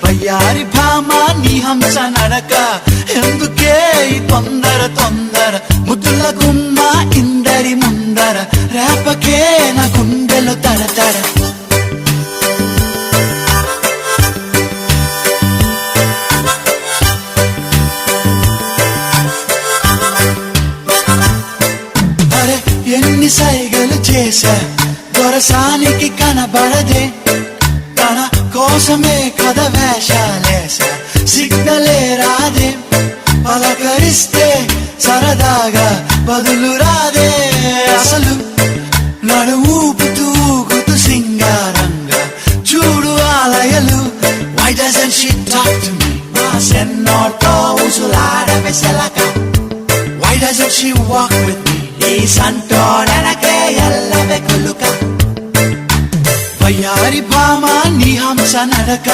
వయ్యారి భామ నీ హంస నడక ఎందుకే ఈ తొందర తొందర ముద్దుల గుమ్మ ఇందరి ముందర రేపకే నా గుండెలో తడతడ అరే ఎన్ని సైగలు చేశా దొరసానికి కనబడదే తన కోసమే కథ వేషాలేసా సిగ్నలే రాదే పలకరిస్తే సరదాగా బదులు రాదే అసలు నడు ఊపుతూ ఊగుతూ సింగారంగా చూడు ఆలయలు Why doesn't she talk to me? మాసెన్నోతో ఉసులాడవే సెలక Why doesn't she walk with me? ఈ సంటోడనకే ఎల్లవే కులుక వయ్యారి భామ నీ హంస నడక